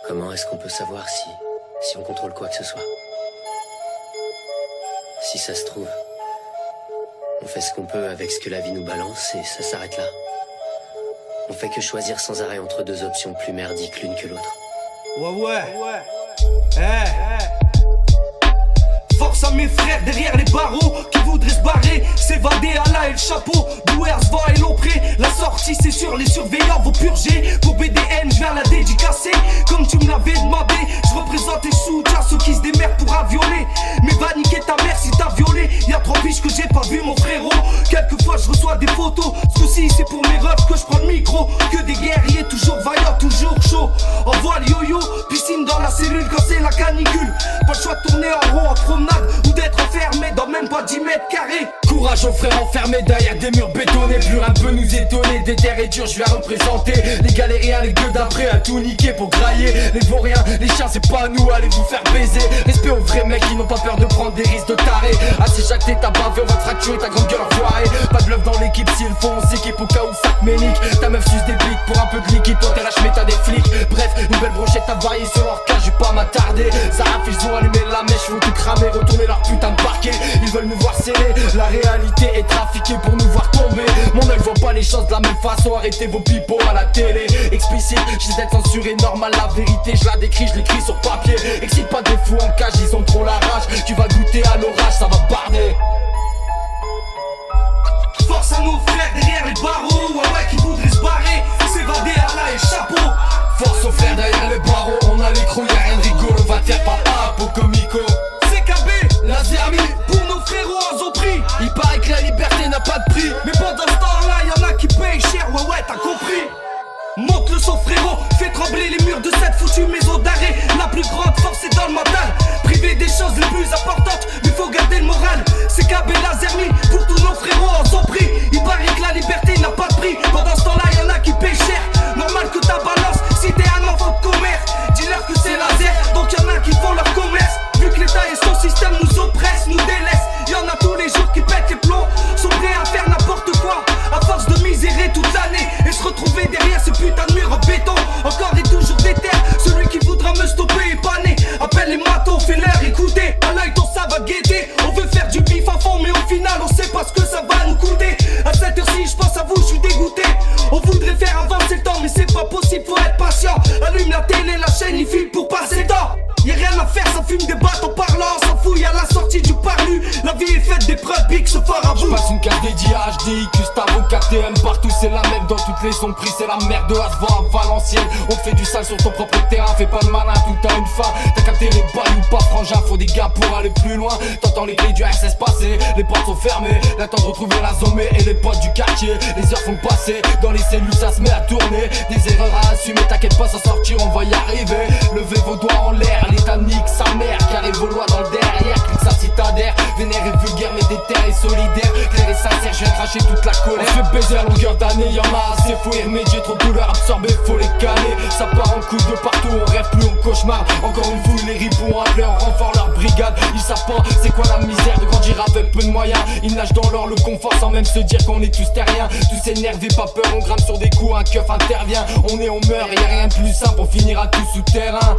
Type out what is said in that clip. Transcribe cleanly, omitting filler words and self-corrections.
Comment est-ce qu'on peut savoir si on contrôle quoi que ce soit? Si ça se trouve, on fait ce qu'on peut avec ce que la vie nous balance et ça s'arrête là. On fait que choisir sans arrêt entre deux options plus merdiques l'une que l'autre. Ouais. Force à mes frères derrière les barreaux qui voudraient se barrer, s'évader à la et le chapeau. Douers va et l'ompré. La sortie c'est sûr, les surveillants vont purger. Pour BDN je viens la dédicacer. Comme tu me l'avais demandé, je représente et soutiens ceux qui se démerdent pour violer. Mais va niquer ta mère si t'as violé. Y'a 3 piges que j'ai pas vu mon frérot. Quelquefois je reçois des photos. Ce coup-ci c'est pour mes refs que je prends le micro. Que des guerriers toujours vaillants, toujours chauds. Envoie le yo-yo, piscine dans la cellule quand c'est la canicule. Pas le choix de tourner en rond en promenade ou d'être enfermé dans même pas 10 mètres carrés. Courage aux frères enfermés derrière des murs bétonnés. Plus rien peut nous étonner, des terres et durs je viens représenter. Les galériens, les gueux d'après à tout niquer pour grailler. Les vauriens, les chiens c'est pas à nous, allez vous faire baiser. Respect aux vrais mecs qui n'ont pas peur de prendre des risques de taré. Assez jacté, t'as bavé, on va te fracturer ta grande gueule enfoirée. Pas de bluff dans l'équipe, s'il faut on s'équipe au cas où ça te ménique. Ta meuf suce des bites pour un peu de liquide, toi t'es lâche mais t'as des flics. Bref, une belle brochette à varier sur leur cas, je vais pas m'attarder. Zaraf ils ont allumé la mèche, vont tout cramer, retourner leur putain de parquet. Ils veulent nous voir serrer, la réalité est trafiquée pour nous voir tomber. Mon œil voit pas les choses de la même façon, arrêtez vos pipos à la télé. Explicite, j'essaie d'être censuré, normal la vérité, je la décris, je l'écris sur papier. Excite pas des fous en cage, ils ont trop la rage. Tu vas goûter à l'orage, ça va barder. Force à nos frères derrière les barreaux, ouais qui voudraient se barrer, s'évader à la et chapeau. Force aux frères derrière les barreaux, on a l'écrou, y'a rien de rigolo, va te faire par Apo Comico. CKB, La Zermi, pour nos frérots en Zopri. il paraît que la liberté n'a pas de prix. Mais pendant ce temps-là, y'en a qui payent cher, ouais t'as compris. Monte le son frérot, fais trembler les murs de cette foutue maison d'arrêt. La plus grande force est dans le mental. Privé des choses les plus importantes, mais faut garder le moral. C'est KB la Zermi, pour tous nos frérots en son prix. Il paraît que la liberté n'a pas de prix. Pendant ce temps-là, y'en a qui payent cher. Normal que ta balance, si t'es un enfant de commerce, dis-leur que c'est laser, donc y'en a qui font leur commerce. Vu que l'État et son système nous oppressent, nous délaissent. Y'en a tous les jours qui pètent les plombs, sont prêts à faire n'importe quoi, à force de misérer toute l'année. Et se retrouver derrière ce putain de mur en béton, encore et toujours déter. Celui qui voudra me stopper est pané. Appelle les matos, fais-leur écouter. À l'œil ton ça va guetter. On veut faire du bif à fond, mais au final on sait pas ce que ça va nous coûter. À cette heure-ci je pense à vous, je suis dégoûté. On voudrait faire avancer le temps, mais c'est pas possible, faut être patient. Allume la télé, la chaîne, il file pour passer le temps. Y'a rien à faire, ça fume des battes en parlant, on s'en fout, y'a la sortie du parlu. La vie est faite d'épreuves, big se fera à vous. J'passe une carte dédiée à HDI, Gustavo, KTM partout, c'est la même dans toutes les sons pris, c'est la merde de Asvan à Valenciennes. On te fait du sale sur ton propre terrain, fais pas de malin, tout a une fin. T'as capté les balles ou pas, frangin, faut des gars pour aller plus loin. T'entends les clés du SS passer, les portes sont fermées, l'attente de retrouver la zombie et les potes du quartier. Les heures font passer, dans les cellules ça se met à tourner. Des erreurs à assumer, t'inquiète pas, sans sortir, on va y arriver. Levez vos doigts en l'air, l'État nique sa mère, carré vos lois dans le derrière, clique sa citadère, vénère et vulgaire mais déterre et solidaire, clair et sincère, je viens cracher toute la colère. On se fait baiser à longueur d'année, y'en a assez, faut y remédier, trop de douleurs absorbées, faut les caler. Ça part en couille de partout, on rêve plus, on cauchemar. Encore une fois, les ripoux ont appelé en renfort leur brigade. Ils savent pas c'est quoi la misère de grandir avec peu de moyens. Ils nagent dans l'or, le confort sans même se dire qu'on est tous terriens. Tous énervés, pas peur, on grimpe sur des coups, un keuf intervient. On est, on meurt, et y'a rien de plus simple, on finira tous souterrain.